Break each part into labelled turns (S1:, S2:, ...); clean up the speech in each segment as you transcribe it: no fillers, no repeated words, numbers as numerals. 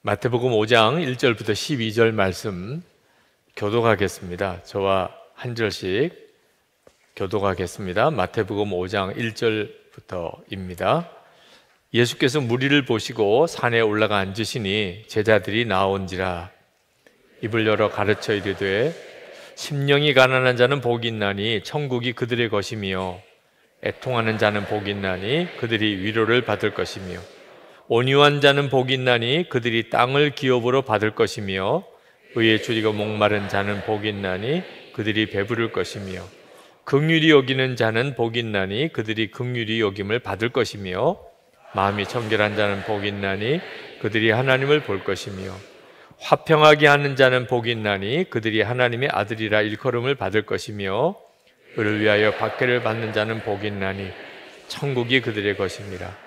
S1: 마태복음 5장 1절부터 12절 말씀 교독하겠습니다. 저와 한 절씩 교독하겠습니다. 마태복음 5장 1절부터입니다. 예수께서 무리를 보시고 산에 올라가 앉으시니 제자들이 나온지라. 입을 열어 가르쳐 이르되 심령이 가난한 자는 복이 있나니 천국이 그들의 것이며 애통하는 자는 복이 있나니 그들이 위로를 받을 것이며 온유한 자는 복이 있나니 그들이 땅을 기업으로 받을 것이며 의에 줄이고 목마른 자는 복이 있나니 그들이 배부를 것이며 긍휼히 여기는 자는 복이 있나니 그들이 긍휼히 여김을 받을 것이며 마음이 청결한 자는 복이 있나니 그들이 하나님을 볼 것이며 화평하게 하는 자는 복이 있나니 그들이 하나님의 아들이라 일컬음을 받을 것이며 의를 위하여 박해를 받는 자는 복이 있나니 천국이 그들의 것입니다.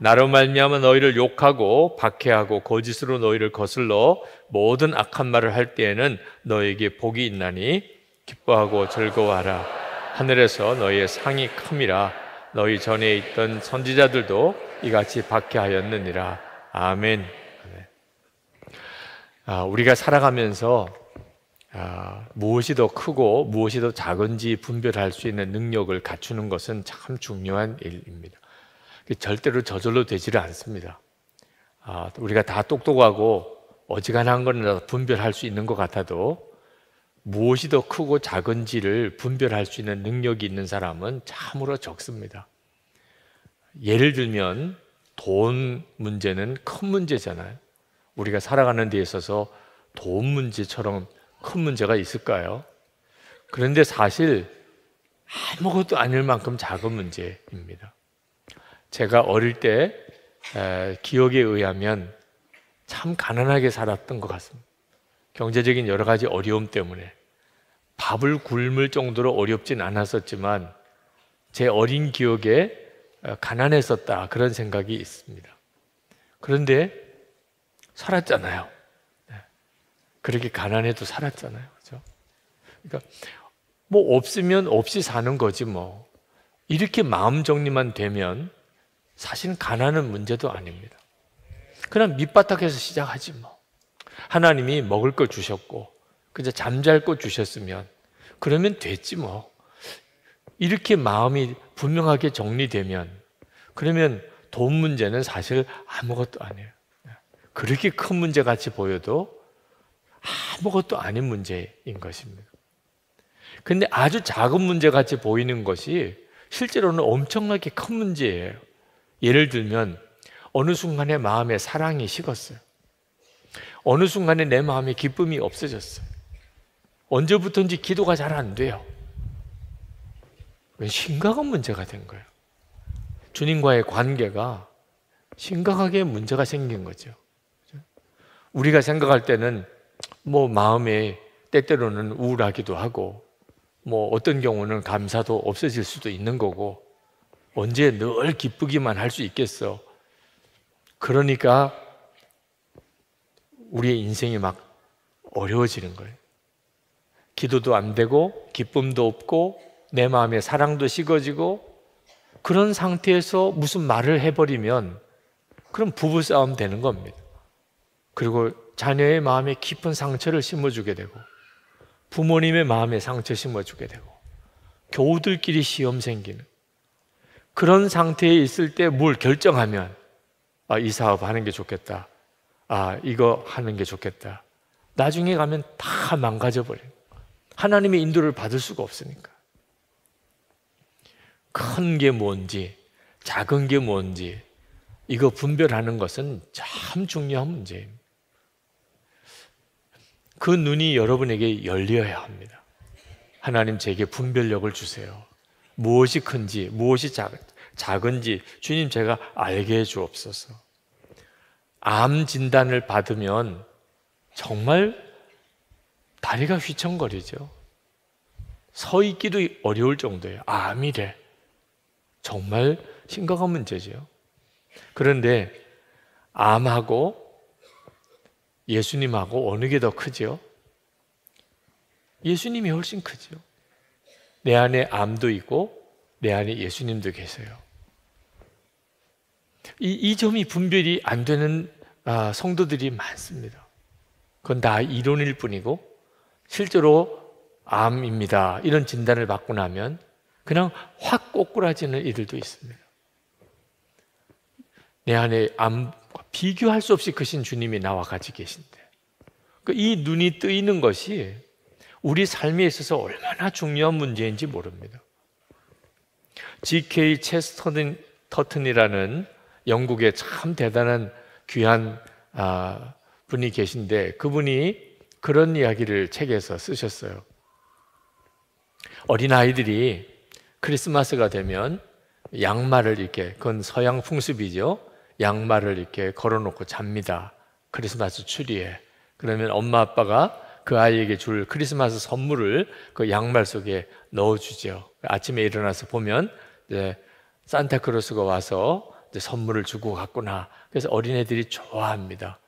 S1: 나로 말미암아 너희를 욕하고 박해하고 거짓으로 너희를 거슬러 모든 악한 말을 할 때에는 너희에게 복이 있나니 기뻐하고 즐거워하라. 하늘에서 너희의 상이 큼이라. 너희 전에 있던 선지자들도 이같이 박해하였느니라. 아멘. 우리가 살아가면서 무엇이 더 크고 무엇이 더 작은지 분별할 수 있는 능력을 갖추는 것은 참 중요한 일입니다. 절대로 저절로 되지를 않습니다. 우리가 다 똑똑하고 어지간한 거는 분별할 수 있는 것 같아도 무엇이 더 크고 작은지를 분별할 수 있는 능력이 있는 사람은 참으로 적습니다. 예를 들면 돈 문제는 큰 문제잖아요. 우리가 살아가는 데 있어서 돈 문제처럼 큰 문제가 있을까요? 그런데 사실 아무것도 아닐 만큼 작은 문제입니다. 제가 어릴 때 기억에 의하면 참 가난하게 살았던 것 같습니다. 경제적인 여러 가지 어려움 때문에 밥을 굶을 정도로 어렵진 않았었지만 제 어린 기억에 가난했었다, 그런 생각이 있습니다. 그런데 살았잖아요. 그렇게 가난해도 살았잖아요. 그렇죠? 그러니까 뭐 없으면 없이 사는 거지 뭐. 이렇게 마음 정리만 되면 사실은 가난은 문제도 아닙니다. 그냥 밑바닥에서 시작하지 뭐. 하나님이 먹을 거 주셨고 그저 잠잘 거 주셨으면 그러면 됐지 뭐. 이렇게 마음이 분명하게 정리되면 그러면 돈 문제는 사실 아무것도 아니에요. 그렇게 큰 문제 같이 보여도 아무것도 아닌 문제인 것입니다. 그런데 아주 작은 문제 같이 보이는 것이 실제로는 엄청나게 큰 문제예요. 예를 들면 어느 순간에 마음에 사랑이 식었어요. 어느 순간에 내 마음에 기쁨이 없어졌어요. 언제부터인지 기도가 잘 안 돼요. 심각한 문제가 된 거예요. 주님과의 관계가 심각하게 문제가 생긴 거죠. 우리가 생각할 때는 뭐 마음에 때때로는 우울하기도 하고 뭐 어떤 경우는 감사도 없어질 수도 있는 거고 언제 늘 기쁘기만 할 수 있겠어. 그러니까 우리의 인생이 막 어려워지는 거예요. 기도도 안 되고 기쁨도 없고 내 마음에 사랑도 식어지고 그런 상태에서 무슨 말을 해버리면 그럼 부부싸움 되는 겁니다. 그리고 자녀의 마음에 깊은 상처를 심어주게 되고 부모님의 마음에 상처 심어주게 되고 교우들끼리 시험 생기는 그런 상태에 있을 때 뭘 결정하면 이 사업 하는 게 좋겠다. 이거 하는 게 좋겠다. 나중에 가면 다 망가져버려요. 하나님의 인도를 받을 수가 없으니까. 큰 게 뭔지 작은 게 뭔지 이거 분별하는 것은 참 중요한 문제입니다. 그 눈이 여러분에게 열려야 합니다. 하나님 제게 분별력을 주세요. 무엇이 큰지 무엇이 작은지 주님 제가 알게 해 주옵소서. 암 진단을 받으면 정말 다리가 휘청거리죠. 서 있기도 어려울 정도예요. 암이래. 정말 심각한 문제죠. 그런데 암하고 예수님하고 어느 게 더 크죠? 예수님이 훨씬 크죠. 내 안에 암도 있고 내 안에 예수님도 계세요. 이 점이 분별이 안 되는 성도들이 많습니다. 그건 다 이론일 뿐이고 실제로 암입니다 이런 진단을 받고 나면 그냥 확 꼬꾸라지는 이들도 있습니다. 내 안에 암과 비교할 수 없이 크신 주님이 나와 같이 계신데 이 눈이 뜨이는 것이 우리 삶에 있어서 얼마나 중요한 문제인지 모릅니다. G.K. 체스터턴이라는 영국의 참 대단한 귀한 분이 계신데 그분이 그런 이야기를 책에서 쓰셨어요. 어린아이들이 크리스마스가 되면 양말을 이렇게, 그건 서양 풍습이죠. 양말을 이렇게 걸어놓고 잡니다. 크리스마스 추리에. 그러면 엄마 아빠가 그 아이에게 줄 크리스마스 선물을 그 양말 속에 넣어주죠. 아침에 일어나서 보면 이제 산타크로스가 와서 이제 선물을 주고 갔구나. 그래서 어린애들이 좋아합니다.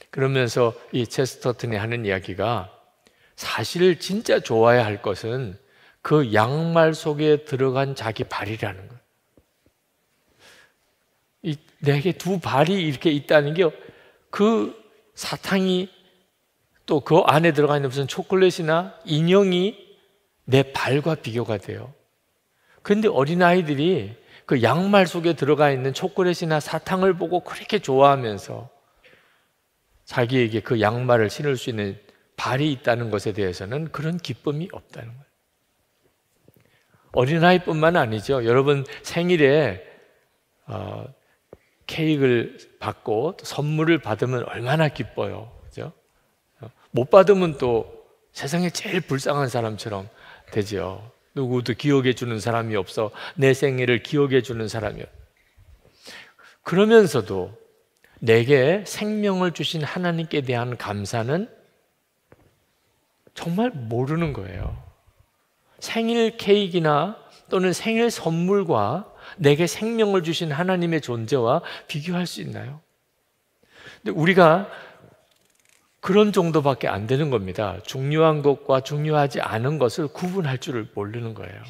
S1: 그러면서 이 체스터턴이 하는 이야기가 사실 진짜 좋아야 할 것은 그 양말 속에 들어간 자기 발이라는 거예요. 내게 두 발이 이렇게 있다는 게 그 사탕이 또 그 안에 들어가 있는 무슨 초콜릿이나 인형이 내 발과 비교가 돼요. 그런데 어린아이들이 그 양말 속에 들어가 있는 초콜릿이나 사탕을 보고 그렇게 좋아하면서 자기에게 그 양말을 신을 수 있는 발이 있다는 것에 대해서는 그런 기쁨이 없다는 거예요. 어린아이뿐만 아니죠. 여러분 생일에 케이크를 받고 또 선물을 받으면 얼마나 기뻐요. 그죠? 못 받으면 또 세상에 제일 불쌍한 사람처럼 되죠. 누구도 기억해 주는 사람이 없어. 내 생일을 기억해 주는 사람이 없어. 그러면서도 내게 생명을 주신 하나님께 대한 감사는 정말 모르는 거예요. 생일 케이크나 또는 생일 선물과 내게 생명을 주신 하나님의 존재와 비교할 수 있나요? 근데 우리가 그런 정도밖에 안 되는 겁니다. 중요한 것과 중요하지 않은 것을 구분할 줄을 모르는 거예요.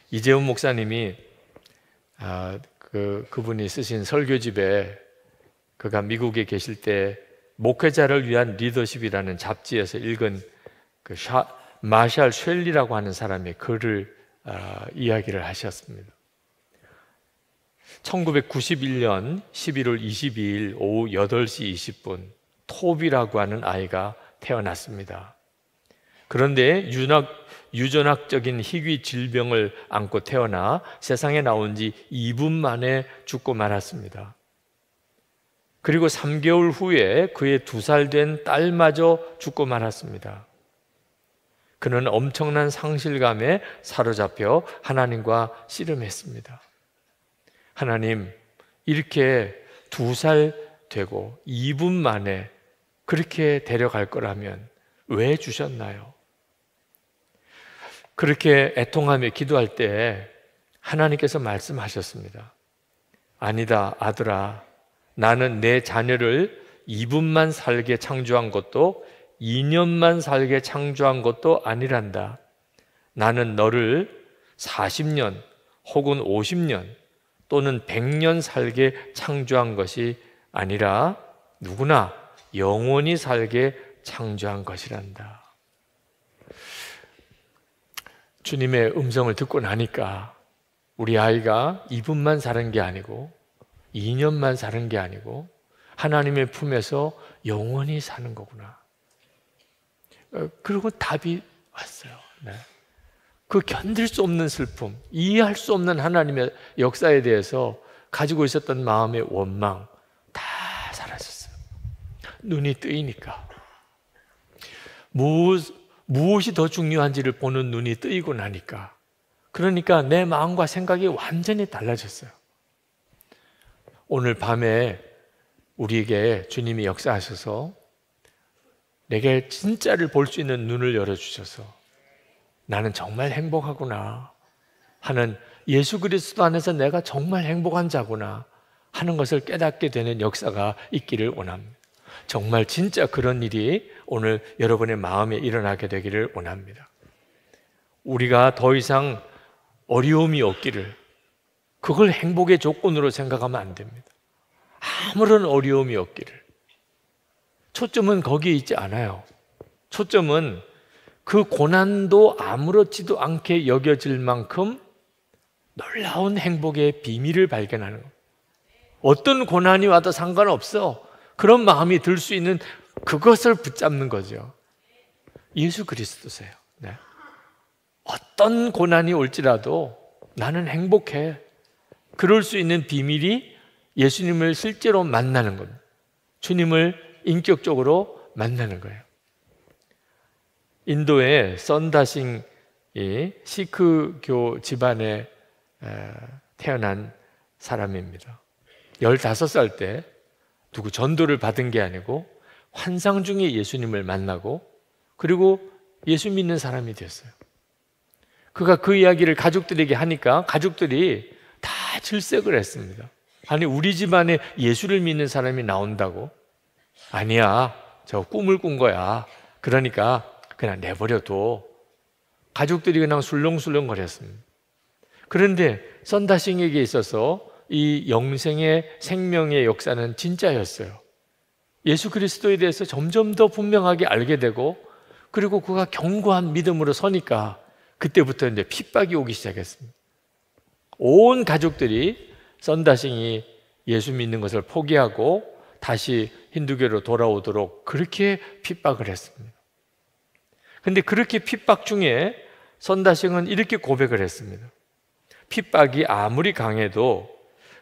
S1: 이재훈 목사님이 그분이 쓰신 설교집에 그가 미국에 계실 때 목회자를 위한 리더십이라는 잡지에서 읽은 그 마샬 쉘리라고 하는 사람의 글을 이야기를 하셨습니다. 1991년 11월 22일 오후 8시 20분 톱이라고 하는 아이가 태어났습니다. 그런데 유전학적인 희귀 질병을 안고 태어나 세상에 나온 지 2분 만에 죽고 말았습니다. 그리고 3개월 후에 그의 2살 된 딸마저 죽고 말았습니다. 그는 엄청난 상실감에 사로잡혀 하나님과 씨름했습니다. 하나님, 이렇게 2살 되고 2분 만에 그렇게 데려갈 거라면 왜 주셨나요? 그렇게 애통하며 기도할 때 하나님께서 말씀하셨습니다. 아니다, 아들아. 나는 내 자녀를 2분만 살게 창조한 것도 2년만 살게 창조한 것도 아니란다. 나는 너를 40년 혹은 50년 또는 100년 살게 창조한 것이 아니라 누구나 영원히 살게 창조한 것이란다. 주님의 음성을 듣고 나니까 우리 아이가 2분만 사는 게 아니고 2년만 사는 게 아니고 하나님의 품에서 영원히 사는 거구나. 그리고 답이 왔어요. 네. 그 견딜 수 없는 슬픔, 이해할 수 없는 하나님의 역사에 대해서 가지고 있었던 마음의 원망 다 사라졌어요. 눈이 뜨이니까. 무엇이 더 중요한지를 보는 눈이 뜨이고 나니까, 그러니까 내 마음과 생각이 완전히 달라졌어요. 오늘 밤에 우리에게 주님이 역사하셔서 내게 진짜를 볼 수 있는 눈을 열어주셔서 나는 정말 행복하구나 하는, 예수 그리스도 안에서 내가 정말 행복한 자구나 하는 것을 깨닫게 되는 역사가 있기를 원합니다. 정말 진짜 그런 일이 오늘 여러분의 마음에 일어나게 되기를 원합니다. 우리가 더 이상 어려움이 없기를, 그걸 행복의 조건으로 생각하면 안 됩니다. 아무런 어려움이 없기를. 초점은 거기에 있지 않아요. 초점은 그 고난도 아무렇지도 않게 여겨질 만큼 놀라운 행복의 비밀을 발견하는 겁니다. 어떤 고난이 와도 상관없어. 그런 마음이 들 수 있는 그것을 붙잡는 거죠. 예수 그리스도세요. 네. 어떤 고난이 올지라도 나는 행복해. 그럴 수 있는 비밀이 예수님을 실제로 만나는 겁니다. 주님을 인격적으로 만나는 거예요. 인도의 선다싱이 시크교 집안에 태어난 사람입니다. 15살 때 누구 전도를 받은 게 아니고 환상 중에 예수님을 만나고 그리고 예수 믿는 사람이 됐어요. 그가 그 이야기를 가족들에게 하니까 가족들이 다 질색을 했습니다. 아니, 우리 집안에 예수를 믿는 사람이 나온다고? 아니야, 저 꿈을 꾼 거야. 그러니까 그냥 내버려둬. 가족들이 그냥 술렁술렁 거렸습니다. 그런데 선다싱에게 있어서 이 영생의 생명의 역사는 진짜였어요. 예수 그리스도에 대해서 점점 더 분명하게 알게 되고 그리고 그가 견고한 믿음으로 서니까 그때부터 이제 핍박이 오기 시작했습니다. 온 가족들이 선다싱이 예수 믿는 것을 포기하고 다시 힌두교로 돌아오도록 그렇게 핍박을 했습니다. 그런데 그렇게 핍박 중에 선다싱은 이렇게 고백을 했습니다. 핍박이 아무리 강해도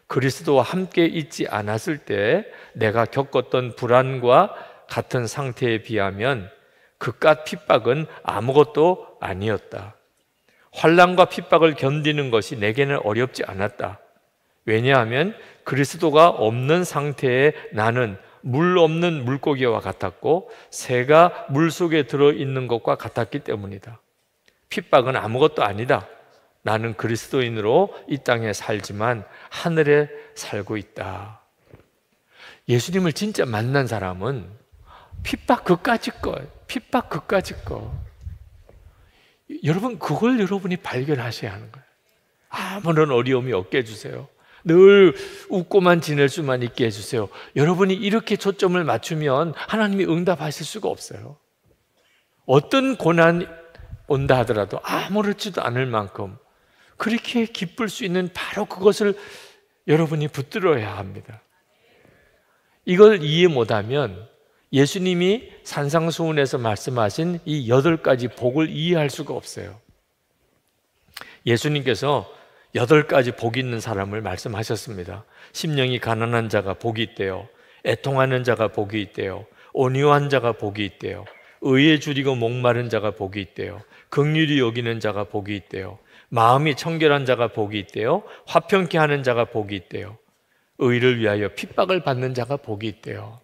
S1: 그리스도와 함께 있지 않았을 때 내가 겪었던 불안과 같은 상태에 비하면 그깟 핍박은 아무것도 아니었다. 환난과 핍박을 견디는 것이 내게는 어렵지 않았다. 왜냐하면 그리스도가 없는 상태에 나는 물 없는 물고기와 같았고 새가 물속에 들어있는 것과 같았기 때문이다. 핍박은 아무것도 아니다. 나는 그리스도인으로 이 땅에 살지만 하늘에 살고 있다. 예수님을 진짜 만난 사람은 핍박 그까짓 것, 핍박 그까짓 것. 여러분, 그걸 여러분이 발견하셔야 하는 거예요. 아무런 어려움이 없게 해주세요. 늘 웃고만 지낼 수만 있게 해주세요. 여러분이 이렇게 초점을 맞추면 하나님이 응답하실 수가 없어요. 어떤 고난 온다 하더라도 아무렇지도 않을 만큼 그렇게 기쁠 수 있는 바로 그것을 여러분이 붙들어야 합니다. 이걸 이해 못하면 예수님이 산상수훈에서 말씀하신 이 8가지 복을 이해할 수가 없어요. 예수님께서 8가지 복이 있는 사람을 말씀하셨습니다. 심령이 가난한 자가 복이 있대요. 애통하는 자가 복이 있대요. 온유한 자가 복이 있대요. 의에 줄이고 목마른 자가 복이 있대요. 긍휼히 여기는 자가 복이 있대요. 마음이 청결한 자가 복이 있대요. 화평케 하는 자가 복이 있대요. 의를 위하여 핍박을 받는 자가 복이 있대요.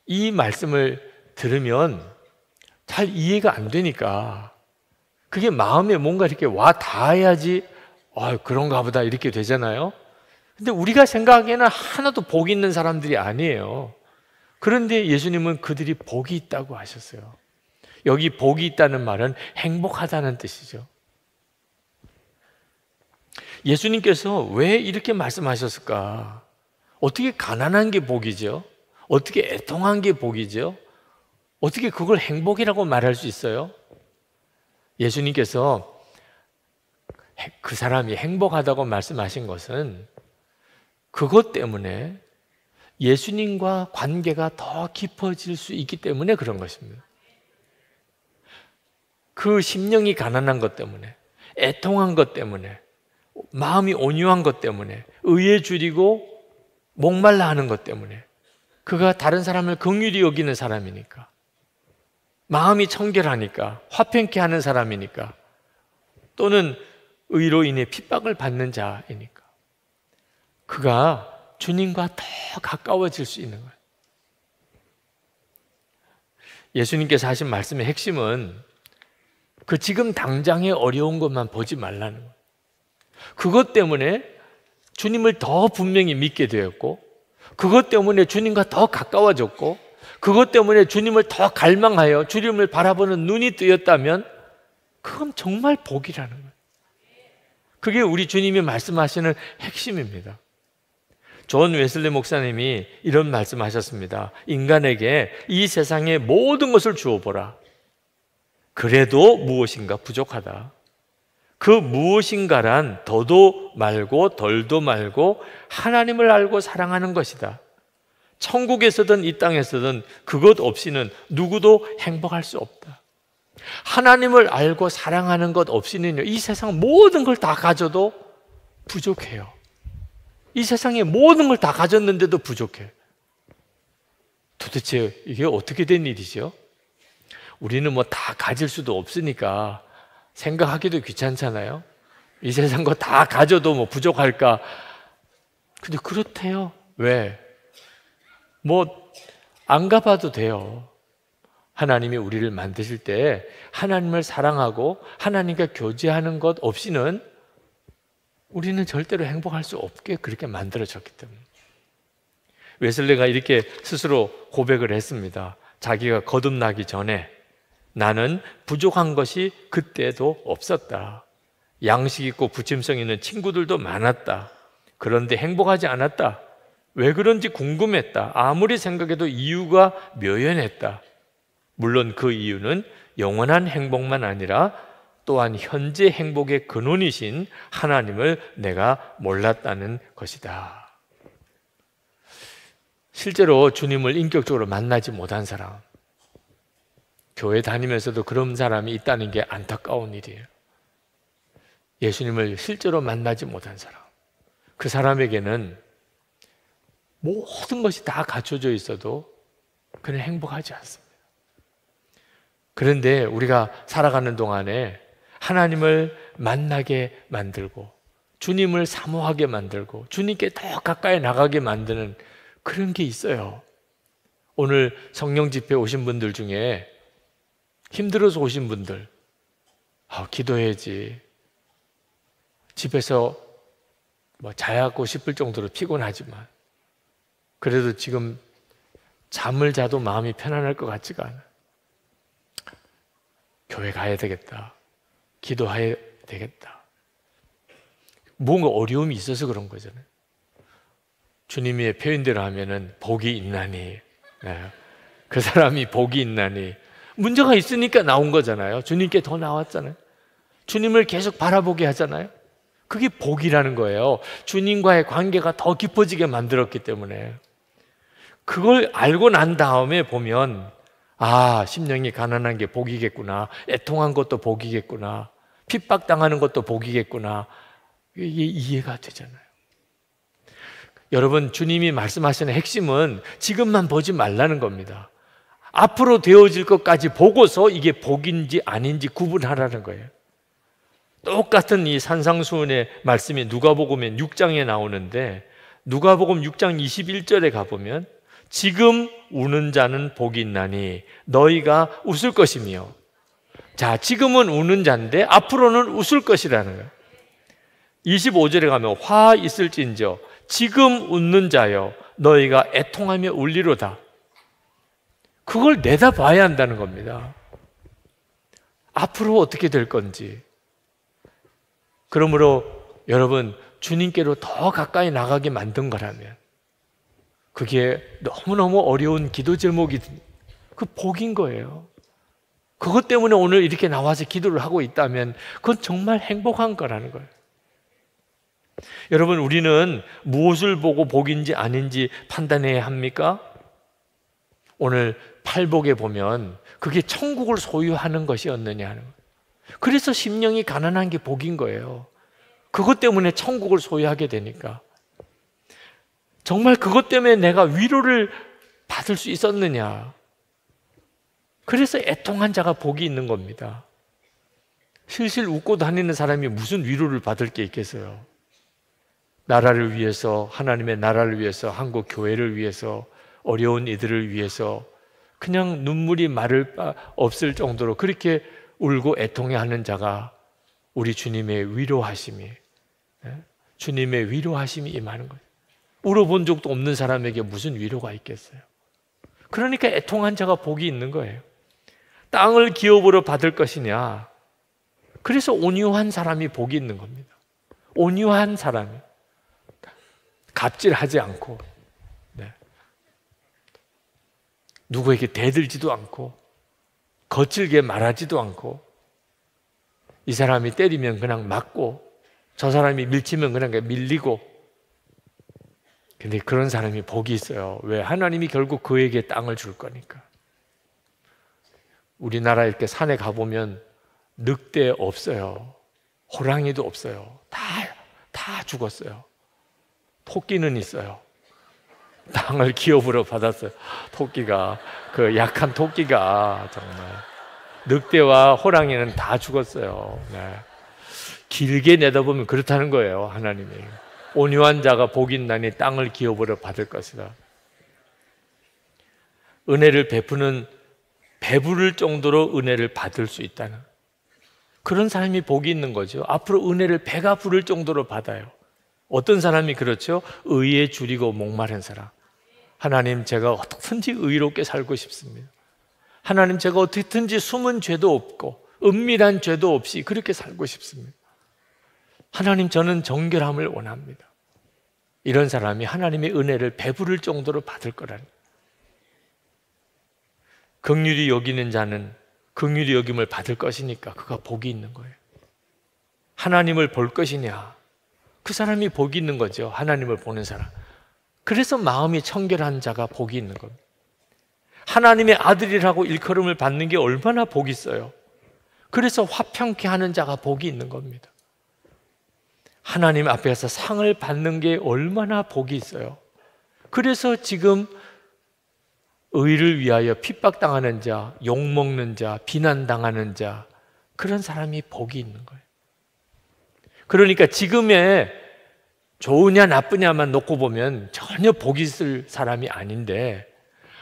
S1: 이 말씀을 들으면 잘 이해가 안 되니까 그게 마음에 뭔가 이렇게 와 닿아야지 그런가 보다 이렇게 되잖아요. 근데 우리가 생각하기에는 하나도 복이 있는 사람들이 아니에요. 그런데 예수님은 그들이 복이 있다고 하셨어요. 여기 복이 있다는 말은 행복하다는 뜻이죠. 예수님께서 왜 이렇게 말씀하셨을까? 어떻게 가난한 게 복이죠? 어떻게 애통한 게 복이죠? 어떻게 그걸 행복이라고 말할 수 있어요? 예수님께서 그 사람이 행복하다고 말씀하신 것은 그것 때문에 예수님과 관계가 더 깊어질 수 있기 때문에 그런 것입니다. 그 심령이 가난한 것 때문에, 애통한 것 때문에, 마음이 온유한 것 때문에, 의에 줄이고 목말라 하는 것 때문에, 그가 다른 사람을 긍휼히 여기는 사람이니까, 마음이 청결하니까, 화평케 하는 사람이니까, 또는 의로 인해 핍박을 받는 자이니까 그가 주님과 더 가까워질 수 있는 거예요. 예수님께서 하신 말씀의 핵심은 그 지금 당장의 어려운 것만 보지 말라는 거예요. 그것 때문에 주님을 더 분명히 믿게 되었고, 그것 때문에 주님과 더 가까워졌고, 그것 때문에 주님을 더 갈망하여 주님을 바라보는 눈이 뜨였다면 그건 정말 복이라는 거예요. 그게 우리 주님이 말씀하시는 핵심입니다. 존 웨슬리 목사님이 이런 말씀하셨습니다. 인간에게 이 세상의 모든 것을 주어보라. 그래도 무엇인가 부족하다. 그 무엇인가란 더도 말고 덜도 말고 하나님을 알고 사랑하는 것이다. 천국에서든 이 땅에서든 그것 없이는 누구도 행복할 수 없다. 하나님을 알고 사랑하는 것 없이는요, 이 세상 모든 걸 다 가져도 부족해요. 이 세상에 모든 걸 다 가졌는데도 부족해. 도대체 이게 어떻게 된 일이죠? 우리는 뭐 다 가질 수도 없으니까 생각하기도 귀찮잖아요. 이 세상 거 다 가져도 뭐 부족할까? 근데 그렇대요. 왜? 뭐 안 가봐도 돼요. 하나님이 우리를 만드실 때 하나님을 사랑하고 하나님과 교제하는 것 없이는 우리는 절대로 행복할 수 없게 그렇게 만들어졌기 때문에. 웨슬리가 이렇게 스스로 고백을 했습니다. 자기가 거듭나기 전에 나는 부족한 것이 그때도 없었다. 양식 있고 부침성 있는 친구들도 많았다. 그런데 행복하지 않았다. 왜 그런지 궁금했다. 아무리 생각해도 이유가 묘연했다. 물론 그 이유는 영원한 행복만 아니라 또한 현재 행복의 근원이신 하나님을 내가 몰랐다는 것이다. 실제로 주님을 인격적으로 만나지 못한 사람, 교회 다니면서도 그런 사람이 있다는 게 안타까운 일이에요. 예수님을 실제로 만나지 못한 사람, 그 사람에게는 모든 것이 다 갖춰져 있어도 그는 행복하지 않습니다. 그런데 우리가 살아가는 동안에 하나님을 만나게 만들고 주님을 사모하게 만들고 주님께 더 가까이 나가게 만드는 그런 게 있어요. 오늘 성령 집회 오신 분들 중에 힘들어서 오신 분들, 기도해야지. 집에서 뭐 자야고 싶을 정도로 피곤하지만 그래도 지금 잠을 자도 마음이 편안할 것 같지가 않아. 교회 가야 되겠다. 기도해야 되겠다. 뭔가 어려움이 있어서 그런 거잖아요. 주님의 표현대로 하면은 복이 있나니, 그 사람이 복이 있나니, 문제가 있으니까 나온 거잖아요. 주님께 더 나왔잖아요. 주님을 계속 바라보게 하잖아요. 그게 복이라는 거예요. 주님과의 관계가 더 깊어지게 만들었기 때문에. 그걸 알고 난 다음에 보면 심령이 가난한 게 복이겠구나. 애통한 것도 복이겠구나. 핍박당하는 것도 복이겠구나. 이게 이해가 되잖아요. 여러분, 주님이 말씀하시는 핵심은 지금만 보지 말라는 겁니다. 앞으로 되어질 것까지 보고서 이게 복인지 아닌지 구분하라는 거예요. 똑같은 이 산상수훈의 말씀이 누가복음에 6장에 나오는데 누가복음 6장 21절에 가보면 지금 우는 자는 복이 있나니 너희가 웃을 것이며, 자, 지금은 우는 자인데 앞으로는 웃을 것이라는 거예요. 25절에 가면 화 있을진저 지금 웃는 자여 너희가 애통하며 울리로다. 그걸 내다봐야 한다는 겁니다. 앞으로 어떻게 될 건지. 그러므로 여러분, 주님께로 더 가까이 나가게 만든 거라면 그게 너무너무 어려운 기도 제목이 그 복인 거예요. 그것 때문에 오늘 이렇게 나와서 기도를 하고 있다면 그건 정말 행복한 거라는 거예요. 여러분, 우리는 무엇을 보고 복인지 아닌지 판단해야 합니까? 오늘 팔복에 보면 그게 천국을 소유하는 것이었느냐 하는 거예요. 그래서 심령이 가난한 게 복인 거예요. 그것 때문에 천국을 소유하게 되니까. 정말 그것 때문에 내가 위로를 받을 수 있었느냐. 그래서 애통한 자가 복이 있는 겁니다. 실실 웃고 다니는 사람이 무슨 위로를 받을 게 있겠어요. 나라를 위해서, 하나님의 나라를 위해서, 한국 교회를 위해서, 어려운 이들을 위해서 그냥 눈물이 마를 바 없을 정도로 그렇게 울고 애통해하는 자가 우리 주님의 위로하심이, 주님의 위로하심이 임하는 거예요. 울어본 적도 없는 사람에게 무슨 위로가 있겠어요. 그러니까 애통한 자가 복이 있는 거예요. 땅을 기업으로 받을 것이냐. 그래서 온유한 사람이 복이 있는 겁니다. 온유한 사람이. 갑질하지 않고, 네. 누구에게 대들지도 않고, 거칠게 말하지도 않고, 이 사람이 때리면 그냥 맞고, 저 사람이 밀치면 그냥 밀리고. 근데 그런 사람이 복이 있어요. 왜? 하나님이 결국 그에게 땅을 줄 거니까. 우리나라 이렇게 산에 가보면 늑대 없어요. 호랑이도 없어요. 다 죽었어요. 토끼는 있어요. 땅을 기업으로 받았어요. 토끼가, 그 약한 토끼가 정말. 늑대와 호랑이는 다 죽었어요. 네. 길게 내다보면 그렇다는 거예요. 하나님이. 온유한 자가 복이 있나니 땅을 기업으로 받을 것이다. 은혜를 베푸는, 배부를 정도로 은혜를 받을 수 있다는, 그런 사람이 복이 있는 거죠. 앞으로 은혜를 배가 부를 정도로 받아요. 어떤 사람이 그렇죠? 의에 줄이고 목마른 사람. 하나님, 제가 어떻든지 의롭게 살고 싶습니다. 하나님, 제가 어떻든지 숨은 죄도 없고 은밀한 죄도 없이 그렇게 살고 싶습니다. 하나님, 저는 정결함을 원합니다. 이런 사람이 하나님의 은혜를 배부를 정도로 받을 거라는. 긍휼히 여기는 자는 긍휼히 여김을 받을 것이니까 그가 복이 있는 거예요. 하나님을 볼 것이냐, 그 사람이 복이 있는 거죠. 하나님을 보는 사람. 그래서 마음이 청결한 자가 복이 있는 겁니다. 하나님의 아들이라고 일컬음을 받는 게 얼마나 복이 있어요. 그래서 화평케 하는 자가 복이 있는 겁니다. 하나님 앞에서 상을 받는 게 얼마나 복이 있어요. 그래서 지금 의를 위하여 핍박당하는 자, 욕먹는 자, 비난당하는 자, 그런 사람이 복이 있는 거예요. 그러니까 지금의 좋으냐 나쁘냐만 놓고 보면 전혀 복이 있을 사람이 아닌데,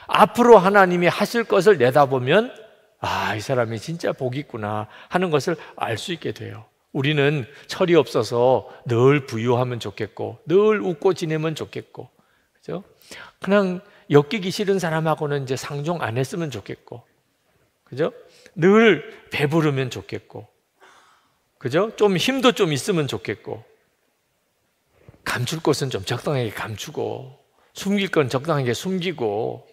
S1: 앞으로 하나님이 하실 것을 내다보면 아, 이 사람이 진짜 복이 있구나 하는 것을 알 수 있게 돼요. 우리는 철이 없어서 늘 부유하면 좋겠고, 늘 웃고 지내면 좋겠고, 그죠? 그냥 엮이기 싫은 사람하고는 이제 상종 안 했으면 좋겠고, 그죠? 늘 배부르면 좋겠고, 그죠? 좀 힘도 좀 있으면 좋겠고, 감출 것은 좀 적당하게 감추고, 숨길 건 적당하게 숨기고,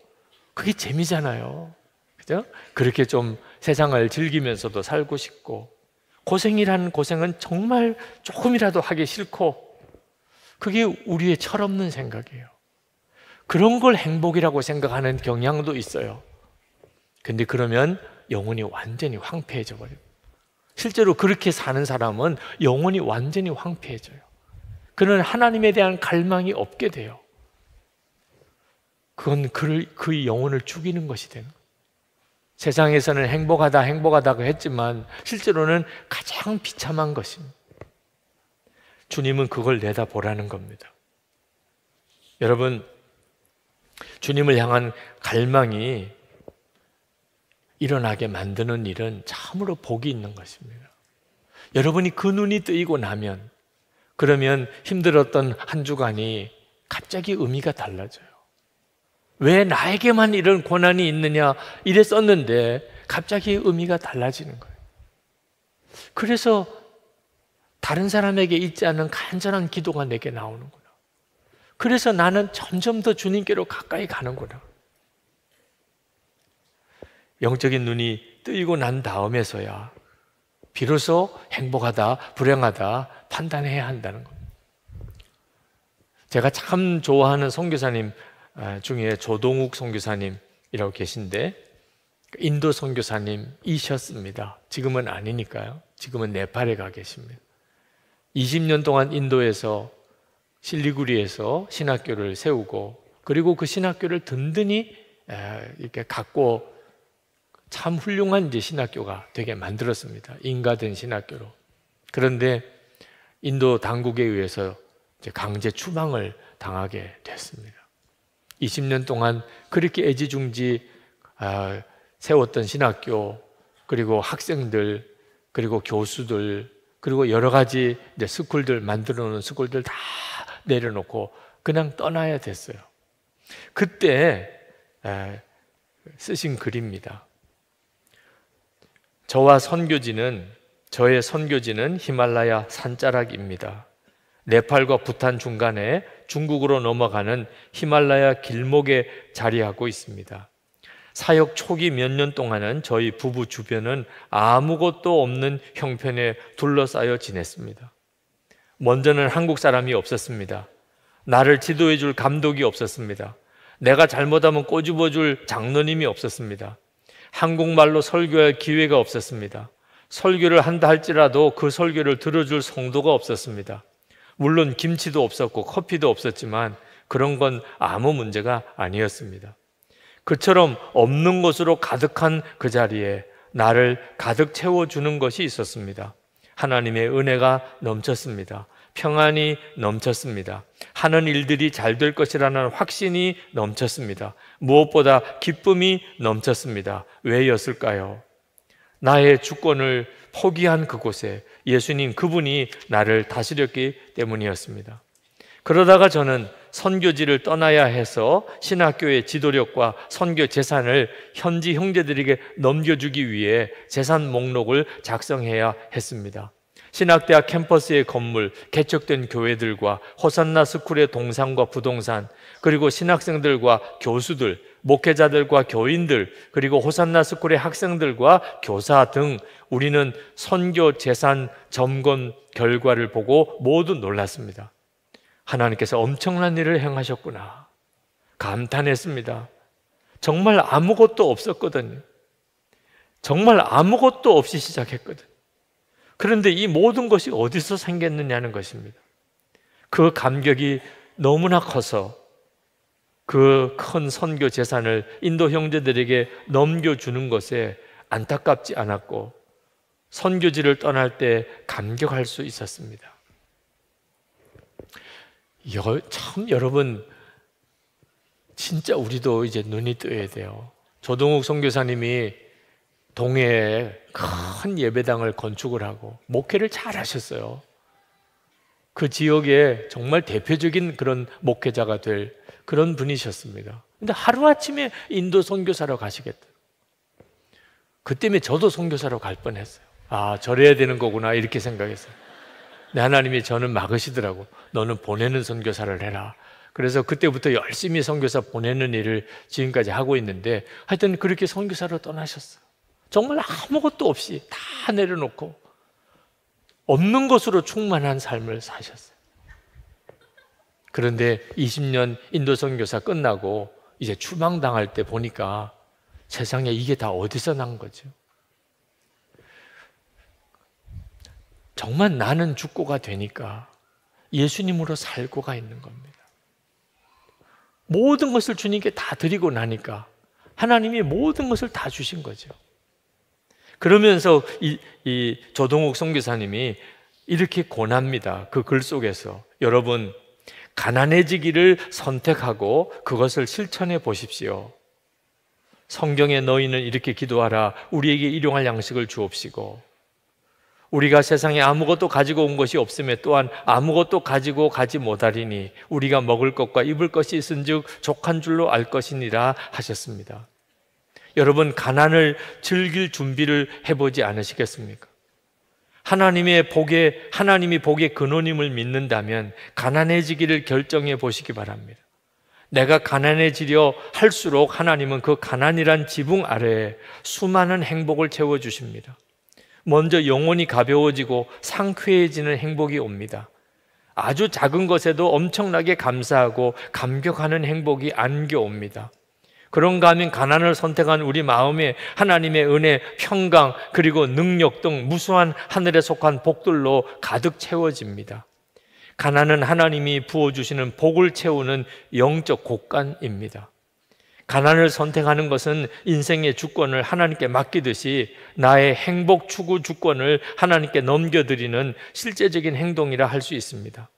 S1: 그게 재미잖아요. 그죠? 그렇게 좀 세상을 즐기면서도 살고 싶고, 고생이라는 고생은 정말 조금이라도 하기 싫고, 그게 우리의 철없는 생각이에요. 그런 걸 행복이라고 생각하는 경향도 있어요. 근데 그러면 영혼이 완전히 황폐해져 버려요. 실제로 그렇게 사는 사람은 영혼이 완전히 황폐해져요. 그는 하나님에 대한 갈망이 없게 돼요. 그건 그 영혼을 죽이는 것이 되는 거예요. 세상에서는 행복하다고 했지만 실제로는 가장 비참한 것입니다. 주님은 그걸 내다보라는 겁니다. 여러분, 주님을 향한 갈망이 일어나게 만드는 일은 참으로 복이 있는 것입니다. 여러분이 그 눈이 뜨이고 나면, 그러면 힘들었던 한 주간이 갑자기 의미가 달라져요. 왜 나에게만 이런 고난이 있느냐 이랬었는데 갑자기 의미가 달라지는 거예요. 그래서 다른 사람에게 있지 않은 간절한 기도가 내게 나오는구나. 그래서 나는 점점 더 주님께로 가까이 가는구나. 영적인 눈이 뜨이고 난 다음에서야 비로소 행복하다, 불행하다 판단해야 한다는 겁니다. 제가 참 좋아하는 선교사님 중에 조동욱 선교사님이라고 계신데, 인도 선교사님이셨습니다. 지금은 아니니까요. 지금은 네팔에 가 계십니다. 20년 동안 인도에서 실리구리에서 신학교를 세우고, 그리고 그 신학교를 든든히 이렇게 갖고 참 훌륭한 이제 신학교가 되게 만들었습니다. 인가된 신학교로. 그런데 인도 당국에 의해서 이제 강제 추방을 당하게 됐습니다. 20년 동안 그렇게 애지중지 세웠던 신학교, 그리고 학생들, 그리고 교수들, 그리고 여러 가지 이제 스쿨들 만들어 놓은 스쿨들 다 내려놓고 그냥 떠나야 됐어요. 그때 쓰신 글입니다. 저의 선교지는 히말라야 산자락입니다. 네팔과 부탄 중간에 중국으로 넘어가는 히말라야 길목에 자리하고 있습니다. 사역 초기 몇 년 동안은 저희 부부 주변은 아무것도 없는 형편에 둘러싸여 지냈습니다. 먼저는 한국 사람이 없었습니다. 나를 지도해 줄 감독이 없었습니다. 내가 잘못하면 꼬집어 줄 장로님이 없었습니다. 한국말로 설교할 기회가 없었습니다. 설교를 한다 할지라도 그 설교를 들어줄 성도가 없었습니다. 물론 김치도 없었고 커피도 없었지만 그런 건 아무 문제가 아니었습니다. 그처럼 없는 것으로 가득한 그 자리에 나를 가득 채워주는 것이 있었습니다. 하나님의 은혜가 넘쳤습니다. 평안이 넘쳤습니다. 하는 일들이 잘 될 것이라는 확신이 넘쳤습니다. 무엇보다 기쁨이 넘쳤습니다. 왜였을까요? 나의 주권을 포기한 그곳에 예수님 그분이 나를 다스렸기 때문이었습니다. 그러다가 저는 선교지를 떠나야 해서 신학교의 지도력과 선교 재산을 현지 형제들에게 넘겨주기 위해 재산 목록을 작성해야 했습니다. 신학대학 캠퍼스의 건물, 개척된 교회들과 호산나 스쿨의 동산과 부동산, 그리고 신학생들과 교수들, 목회자들과 교인들, 그리고 호산나 스쿨의 학생들과 교사 등 우리는 선교 재산 점검 결과를 보고 모두 놀랐습니다. 하나님께서 엄청난 일을 행하셨구나 감탄했습니다. 정말 아무것도 없었거든요. 정말 아무것도 없이 시작했거든요. 그런데 이 모든 것이 어디서 생겼느냐는 것입니다. 그 감격이 너무나 커서 그 큰 선교 재산을 인도 형제들에게 넘겨주는 것에 안타깝지 않았고 선교지를 떠날 때 감격할 수 있었습니다. 참 여러분 진짜 우리도 이제 눈이 뜨야 돼요. 조동욱 선교사님이 동해에 큰 예배당을 건축을 하고 목회를 잘 하셨어요. 그 지역에 정말 대표적인 그런 목회자가 될 그런 분이셨습니다. 근데 하루아침에 인도 선교사로 가시겠다. 그 때문에 저도 선교사로 갈 뻔했어요. 아, 저래야 되는 거구나 이렇게 생각했어요. 근데 하나님이 저는 막으시더라고. 너는 보내는 선교사를 해라. 그래서 그때부터 열심히 선교사 보내는 일을 지금까지 하고 있는데 하여튼 그렇게 선교사로 떠나셨어요. 정말 아무것도 없이 다 내려놓고 없는 것으로 충만한 삶을 사셨어요. 그런데 20년 인도 선교사 끝나고 이제 추방당할 때 보니까 세상에 이게 다 어디서 난 거죠? 정말 나는 죽고가 되니까 예수님으로 살고가 있는 겁니다. 모든 것을 주님께 다 드리고 나니까 하나님이 모든 것을 다 주신 거죠. 그러면서 이 조동욱 선교사님이 이렇게 권합니다. 그 글 속에서 여러분 가난해지기를 선택하고 그것을 실천해 보십시오. 성경에 너희는 이렇게 기도하라. 우리에게 일용할 양식을 주옵시고 우리가 세상에 아무것도 가지고 온 것이 없음에 또한 아무것도 가지고 가지 못하리니 우리가 먹을 것과 입을 것이 있은즉 족한 줄로 알 것이니라 하셨습니다. 여러분 가난을 즐길 준비를 해보지 않으시겠습니까? 하나님이 복의 근원임을 믿는다면 가난해지기를 결정해 보시기 바랍니다. 내가 가난해지려 할수록 하나님은 그 가난이란 지붕 아래에 수많은 행복을 채워주십니다. 먼저 영혼이 가벼워지고 상쾌해지는 행복이 옵니다. 아주 작은 것에도 엄청나게 감사하고 감격하는 행복이 안겨옵니다. 그런가 하면 가난을 선택한 우리 마음에 하나님의 은혜, 평강, 그리고 능력 등 무수한 하늘에 속한 복들로 가득 채워집니다. 가난은 하나님이 부어주시는 복을 채우는 영적 곳간입니다. 가난을 선택하는 것은 인생의 주권을 하나님께 맡기듯이 나의 행복 추구 주권을 하나님께 넘겨드리는 실제적인 행동이라 할 수 있습니다.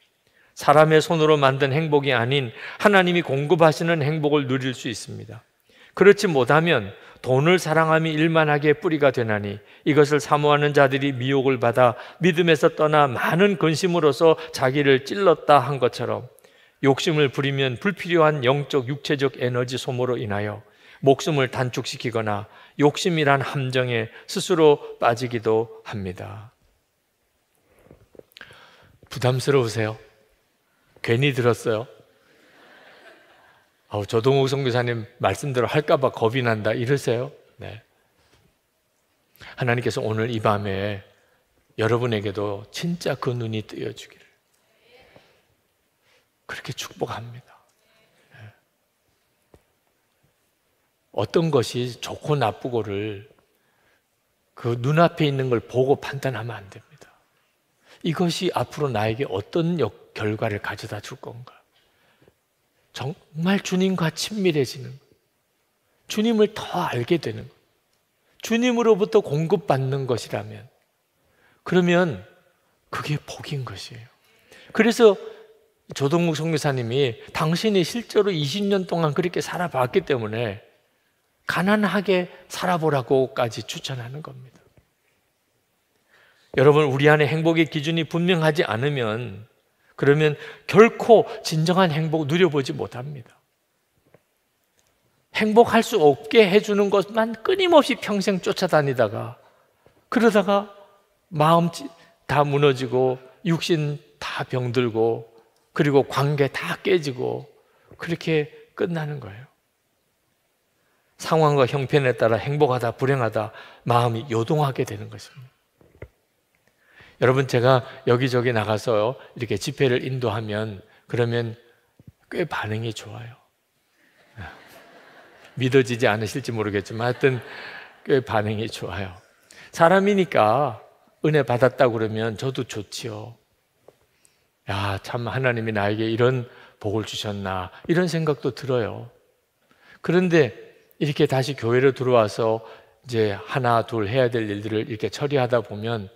S1: 사람의 손으로 만든 행복이 아닌 하나님이 공급하시는 행복을 누릴 수 있습니다. 그렇지 못하면 돈을 사랑함이 일만하게 뿌리가 되나니 이것을 사모하는 자들이 미혹을 받아 믿음에서 떠나 많은 근심으로서 자기를 찔렀다 한 것처럼 욕심을 부리면 불필요한 영적 육체적 에너지 소모로 인하여 목숨을 단축시키거나 욕심이란 함정에 스스로 빠지기도 합니다. 부담스러우세요? 괜히 들었어요. 조동욱 선교사님 말씀대로 할까봐 겁이 난다 이러세요? 네. 하나님께서 오늘 이 밤에 여러분에게도 진짜 그 눈이 뜨여주기를 그렇게 축복합니다. 네. 어떤 것이 좋고 나쁘고를 그 눈앞에 있는 걸 보고 판단하면 안 됩니다. 이것이 앞으로 나에게 어떤 결과를 가져다 줄 건가? 정말 주님과 친밀해지는 것, 주님을 더 알게 되는 것, 주님으로부터 공급받는 것이라면 그러면 그게 복인 것이에요. 그래서 조동욱 선교사님이 당신이 실제로 20년 동안 그렇게 살아봤기 때문에 가난하게 살아보라고까지 추천하는 겁니다. 여러분, 우리 안에 행복의 기준이 분명하지 않으면 그러면 결코 진정한 행복 누려보지 못합니다. 행복할 수 없게 해주는 것만 끊임없이 평생 쫓아다니다가 그러다가 마음 다 무너지고 육신 다 병들고 그리고 관계 다 깨지고 그렇게 끝나는 거예요. 상황과 형편에 따라 행복하다 불행하다 마음이 요동하게 되는 것입니다. 여러분, 제가 여기저기 나가서 이렇게 집회를 인도하면 그러면 꽤 반응이 좋아요. 믿어지지 않으실지 모르겠지만 하여튼 꽤 반응이 좋아요. 사람이니까 은혜 받았다고 그러면 저도 좋지요. 야, 참 하나님이 나에게 이런 복을 주셨나 이런 생각도 들어요. 그런데 이렇게 다시 교회로 들어와서 이제 하나 둘 해야 될 일들을 이렇게 처리하다 보면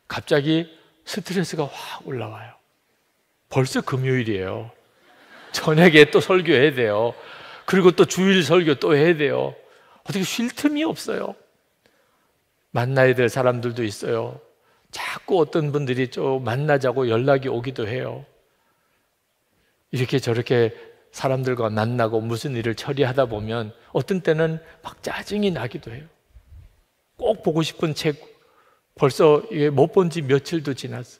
S1: 갑자기 스트레스가 확 올라와요. 벌써 금요일이에요. 저녁에 또 설교해야 돼요. 그리고 또 주일 설교 또 해야 돼요. 어떻게 쉴 틈이 없어요. 만나야 될 사람들도 있어요. 자꾸 어떤 분들이 좀 만나자고 연락이 오기도 해요. 이렇게 저렇게 사람들과 만나고 무슨 일을 처리하다 보면 어떤 때는 막 짜증이 나기도 해요. 꼭 보고 싶은 책 벌써 못 본 지 며칠도 지났어.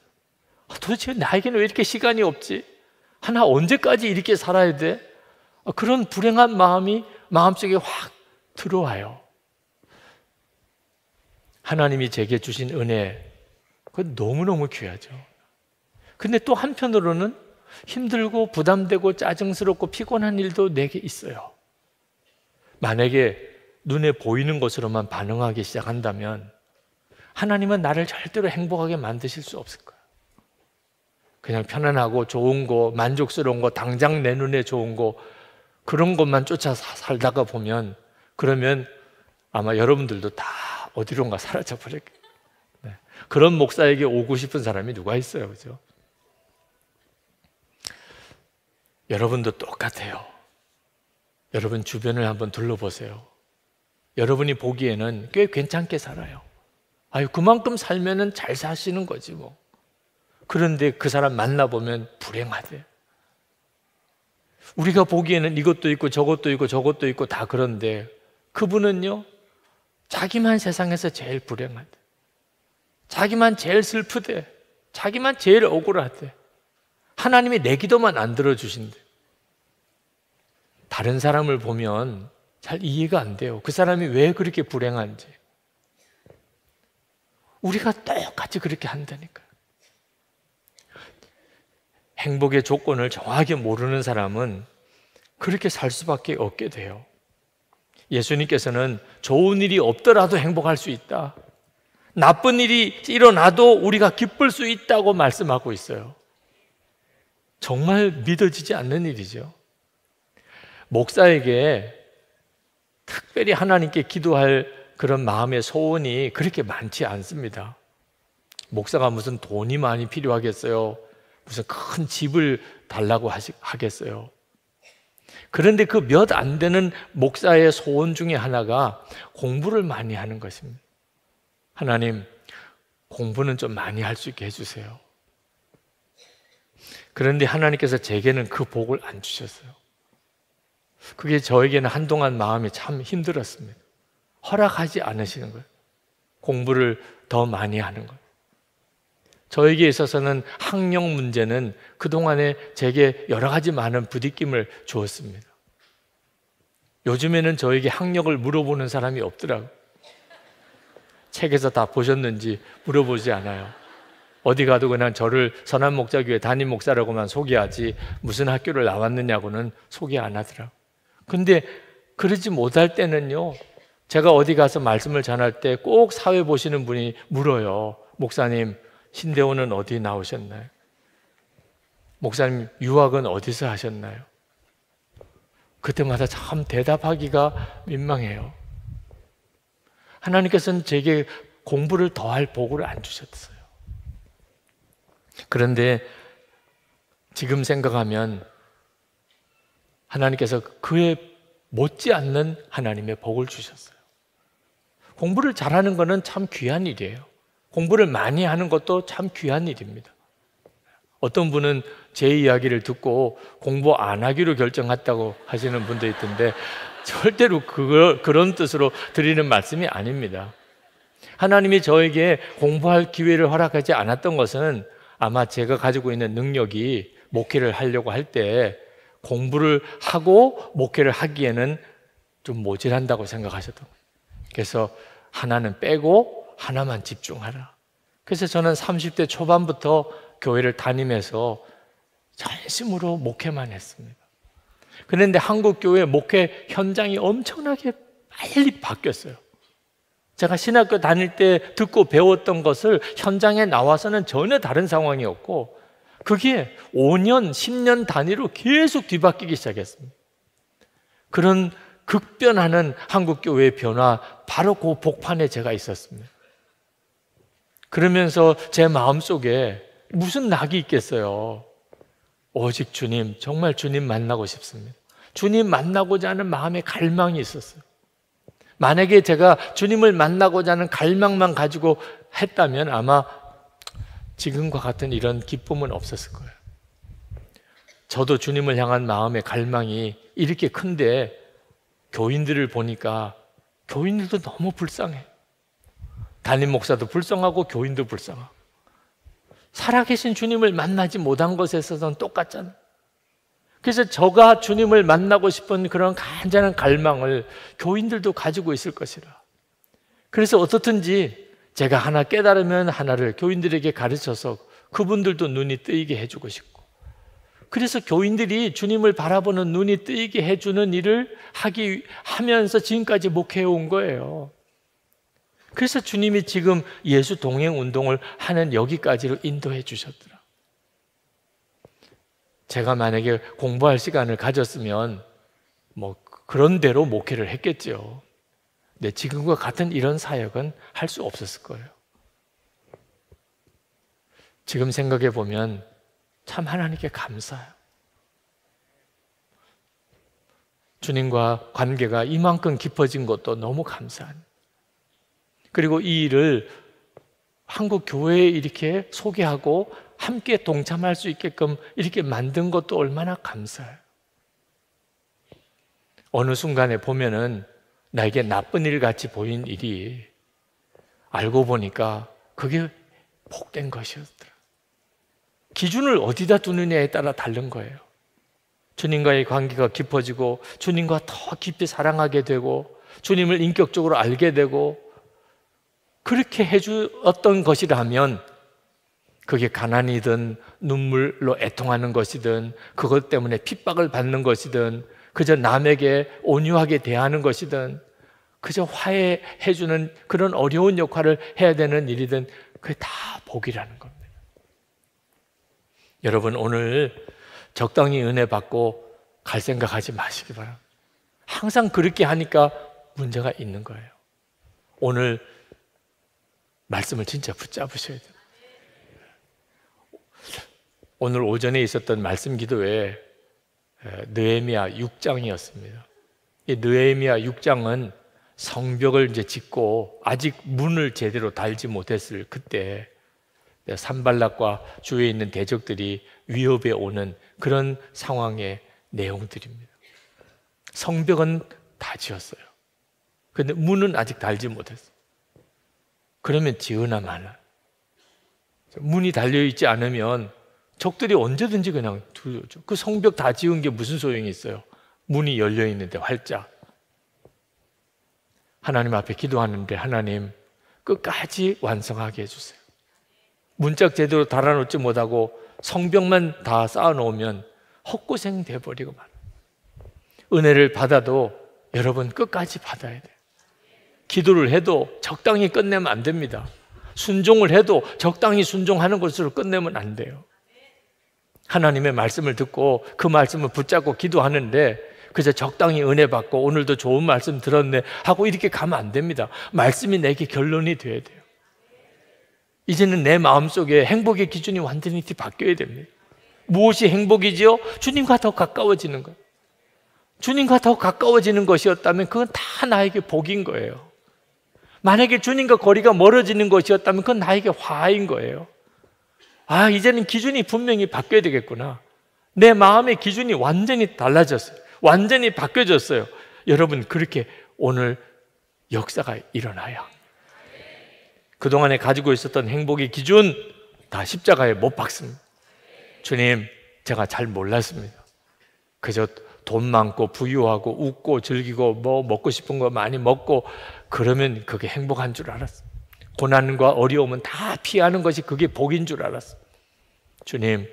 S1: 도대체 나에게는 왜 이렇게 시간이 없지? 하나 언제까지 이렇게 살아야 돼? 그런 불행한 마음이 마음속에 확 들어와요. 하나님이 제게 주신 은혜, 그건 너무너무 귀하죠. 근데 또 한편으로는 힘들고 부담되고 짜증스럽고 피곤한 일도 내게 있어요. 만약에 눈에 보이는 것으로만 반응하기 시작한다면 하나님은 나를 절대로 행복하게 만드실 수 없을 거예요. 그냥 편안하고 좋은 거, 만족스러운 거, 당장 내 눈에 좋은 거 그런 것만 쫓아 살다가 보면 그러면 아마 여러분들도 다 어디론가 사라져 버릴 거예요. 네. 그런 목사에게 오고 싶은 사람이 누가 있어요, 그죠? 여러분도 똑같아요. 여러분 주변을 한번 둘러보세요. 여러분이 보기에는 꽤 괜찮게 살아요. 아유, 그만큼 살면은 잘 사시는 거지 뭐. 그런데 그 사람 만나보면 불행하대. 우리가 보기에는 이것도 있고 저것도 있고 저것도 있고 다 그런데 그분은요, 자기만 세상에서 제일 불행하대. 자기만 제일 슬프대. 자기만 제일 억울하대. 하나님이 내 기도만 안 들어주신대. 다른 사람을 보면 잘 이해가 안 돼요. 그 사람이 왜 그렇게 불행한지. 우리가 똑같이 그렇게 한다니까요. 행복의 조건을 정확히 모르는 사람은 그렇게 살 수밖에 없게 돼요. 예수님께서는 좋은 일이 없더라도 행복할 수 있다. 나쁜 일이 일어나도 우리가 기쁠 수 있다고 말씀하고 있어요. 정말 믿어지지 않는 일이죠. 목사에게 특별히 하나님께 기도할 그런 마음의 소원이 그렇게 많지 않습니다. 목사가 무슨 돈이 많이 필요하겠어요? 무슨 큰 집을 달라고 하겠어요? 그런데 그 몇 안 되는 목사의 소원 중에 하나가 공부를 많이 하는 것입니다. 하나님, 공부는 좀 많이 할 수 있게 해주세요. 그런데 하나님께서 제게는 그 복을 안 주셨어요. 그게 저에게는 한동안 마음이 참 힘들었습니다. 허락하지 않으시는 거예요. 공부를 더 많이 하는 거예요. 저에게 있어서는 학력 문제는 그동안에 제게 여러 가지 많은 부딪힘을 주었습니다. 요즘에는 저에게 학력을 물어보는 사람이 없더라고요. 책에서 다 보셨는지 물어보지 않아요. 어디 가도 그냥 저를 선한목자교회 담임 목사라고만 소개하지 무슨 학교를 나왔느냐고는 소개 안 하더라고요. 근데 그러지 못할 때는요, 제가 어디 가서 말씀을 전할 때 꼭 사회 보시는 분이 물어요. 목사님, 신대원은 어디 나오셨나요? 목사님, 유학은 어디서 하셨나요? 그때마다 참 대답하기가 민망해요. 하나님께서는 제게 공부를 더할 복을 안 주셨어요. 그런데 지금 생각하면 하나님께서 그에 못지않는 하나님의 복을 주셨어요. 공부를 잘하는 것은 참 귀한 일이에요. 공부를 많이 하는 것도 참 귀한 일입니다. 어떤 분은 제 이야기를 듣고 공부 안 하기로 결정했다고 하시는 분도 있던데 절대로 그런 뜻으로 드리는 말씀이 아닙니다. 하나님이 저에게 공부할 기회를 허락하지 않았던 것은 아마 제가 가지고 있는 능력이 목회를 하려고 할 때 공부를 하고 목회를 하기에는 좀 모자란다고 생각하셨던 거예요. 그래서 하나는 빼고 하나만 집중하라. 그래서 저는 30대 초반부터 교회를 다니면서 전심으로 목회만 했습니다. 그런데 한국 교회 목회 현장이 엄청나게 빨리 바뀌었어요. 제가 신학교 다닐 때 듣고 배웠던 것을 현장에 나와서는 전혀 다른 상황이었고 그게 5년, 10년 단위로 계속 뒤바뀌기 시작했습니다. 그런 급변하는 한국 교회의 변화, 바로 그 복판에 제가 있었습니다. 그러면서 제 마음속에 무슨 낙이 있겠어요. 오직 주님, 정말 주님 만나고 싶습니다. 주님 만나고자 하는 마음의 갈망이 있었어요. 만약에 제가 주님을 만나고자 하는 갈망만 가지고 했다면 아마 지금과 같은 이런 기쁨은 없었을 거예요. 저도 주님을 향한 마음의 갈망이 이렇게 큰데 교인들을 보니까 교인들도 너무 불쌍해. 담임 목사도 불쌍하고 교인도 불쌍하고 살아계신 주님을 만나지 못한 것에 있어서는 똑같잖아요. 그래서 저가 주님을 만나고 싶은 그런 간절한 갈망을 교인들도 가지고 있을 것이라. 그래서 어떻든지 제가 하나 깨달으면 하나를 교인들에게 가르쳐서 그분들도 눈이 뜨이게 해주고 싶고, 그래서 교인들이 주님을 바라보는 눈이 뜨이게 해주는 일을 하면서 지금까지 목회해 온 거예요. 그래서 주님이 지금 예수 동행 운동을 하는 여기까지로 인도해 주셨더라. 제가 만약에 공부할 시간을 가졌으면 뭐 그런 대로 목회를 했겠죠. 근데 지금과 같은 이런 사역은 할 수 없었을 거예요. 지금 생각해 보면 참 하나님께 감사해요. 주님과 관계가 이만큼 깊어진 것도 너무 감사합니다. 그리고 이 일을 한국 교회에 이렇게 소개하고 함께 동참할 수 있게끔 이렇게 만든 것도 얼마나 감사해요. 어느 순간에 보면은 나에게 나쁜 일 같이 보인 일이 알고 보니까 그게 복된 것이었더라. 기준을 어디다 두느냐에 따라 다른 거예요. 주님과의 관계가 깊어지고 주님과 더 깊이 사랑하게 되고 주님을 인격적으로 알게 되고 그렇게 해주었던 것이라면 그게 가난이든 눈물로 애통하는 것이든 그것 때문에 핍박을 받는 것이든 그저 남에게 온유하게 대하는 것이든 그저 화해해주는 그런 어려운 역할을 해야 되는 일이든 그게 다 복이라는 겁니다. 여러분 오늘 적당히 은혜 받고 갈 생각하지 마시기 바랍니다. 항상 그렇게 하니까 문제가 있는 거예요. 오늘 말씀을 진짜 붙잡으셔야 돼요. 오늘 오전에 있었던 말씀 기도회 느헤미야 6장이었습니다. 이 느헤미야 6장은 성벽을 이제 짓고 아직 문을 제대로 달지 못했을 그때 산발락과 주위에 있는 대적들이 위협에 오는 그런 상황의 내용들입니다. 성벽은 다 지었어요. 그런데 문은 아직 달지 못했어요. 그러면 지으나 마나. 문이 달려있지 않으면 적들이 언제든지 그냥 들어오죠. 그 성벽 다 지은 게 무슨 소용이 있어요? 문이 열려있는데 활짝. 하나님 앞에 기도하는데 하나님 끝까지 완성하게 해주세요. 문짝 제대로 달아놓지 못하고 성벽만 다 쌓아놓으면 헛고생 돼버리고 말아요. 은혜를 받아도 여러분 끝까지 받아야 돼요. 기도를 해도 적당히 끝내면 안 됩니다. 순종을 해도 적당히 순종하는 것으로 끝내면 안 돼요. 하나님의 말씀을 듣고 그 말씀을 붙잡고 기도하는데 그저 적당히 은혜 받고 오늘도 좋은 말씀 들었네 하고 이렇게 가면 안 됩니다. 말씀이 내게 결론이 돼야 돼요. 이제는 내 마음속에 행복의 기준이 완전히 바뀌어야 됩니다. 무엇이 행복이지요? 주님과 더 가까워지는 것. 주님과 더 가까워지는 것이었다면 그건 다 나에게 복인 거예요. 만약에 주님과 거리가 멀어지는 것이었다면 그건 나에게 화인 거예요. 아, 이제는 기준이 분명히 바뀌어야 되겠구나. 내 마음의 기준이 완전히 달라졌어요. 완전히 바뀌어졌어요. 여러분, 그렇게 오늘 역사가 일어나야 그동안에 가지고 있었던 행복의 기준 다 십자가에 못 박습니다. 주님, 제가 잘 몰랐습니다. 그저 돈 많고 부유하고 웃고 즐기고 뭐 먹고 싶은 거 많이 먹고 그러면 그게 행복한 줄 알았어요. 고난과 어려움은 다 피하는 것이 그게 복인 줄 알았어요. 주님,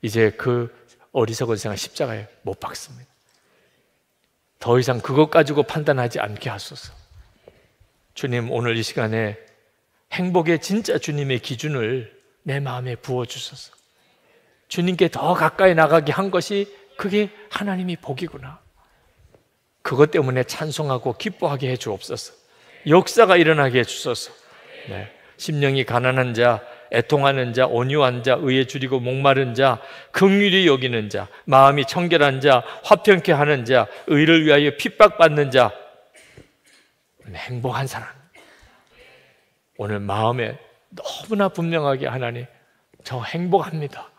S1: 이제 그 어리석은 생각 십자가에 못 박습니다. 더 이상 그것 가지고 판단하지 않게 하소서. 주님, 오늘 이 시간에 행복의 진짜 주님의 기준을 내 마음에 부어주소서. 주님께 더 가까이 나가게 한 것이 그게 하나님이 복이구나. 그것 때문에 찬송하고 기뻐하게 해 주옵소서. 역사가 일어나게 해 주소서. 네. 심령이 가난한 자, 애통하는 자, 온유한 자, 의에 줄이고 목마른 자, 긍휼히 여기는 자, 마음이 청결한 자, 화평케 하는 자, 의를 위하여 핍박받는 자, 행복한 사람. 오늘 마음에 너무나 분명하게 하나님, 저 행복합니다.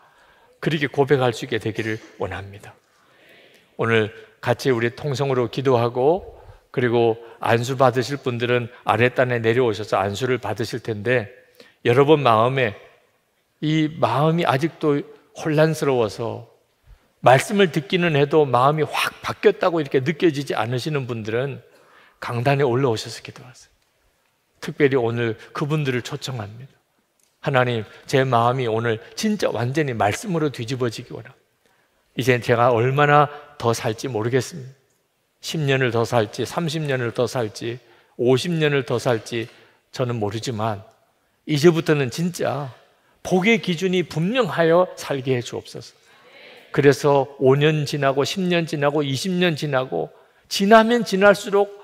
S1: 그렇게 고백할 수 있게 되기를 원합니다. 오늘 같이 우리 통성으로 기도하고 그리고 안수 받으실 분들은 아랫단에 내려오셔서 안수를 받으실 텐데 여러분 마음에 이 마음이 아직도 혼란스러워서 말씀을 듣기는 해도 마음이 확 바뀌었다고 이렇게 느껴지지 않으시는 분들은 강단에 올라오셔서 기도하세요. 특별히 오늘 그분들을 초청합니다. 하나님, 제 마음이 오늘 진짜 완전히 말씀으로 뒤집어지기 원합니다. 이제 제가 얼마나 더 살지 모르겠습니다. 10년을 더 살지 30년을 더 살지 50년을 더 살지 저는 모르지만 이제부터는 진짜 복의 기준이 분명하여 살게 해 주옵소서. 그래서 5년 지나고 10년 지나고 20년 지나고 지나면 지날수록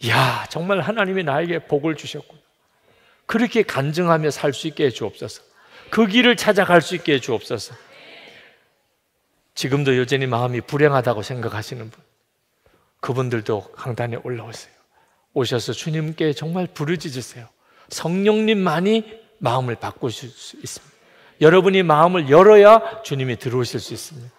S1: 야, 정말 하나님이 나에게 복을 주셨구나. 그렇게 간증하며 살 수 있게 해 주옵소서. 그 길을 찾아갈 수 있게 해 주옵소서. 지금도 여전히 마음이 불행하다고 생각하시는 분, 그분들도 강단에 올라오세요. 오셔서 주님께 정말 부르짖으세요. 성령님만이 마음을 바꾸실 수 있습니다. 여러분이 마음을 열어야 주님이 들어오실 수 있습니다.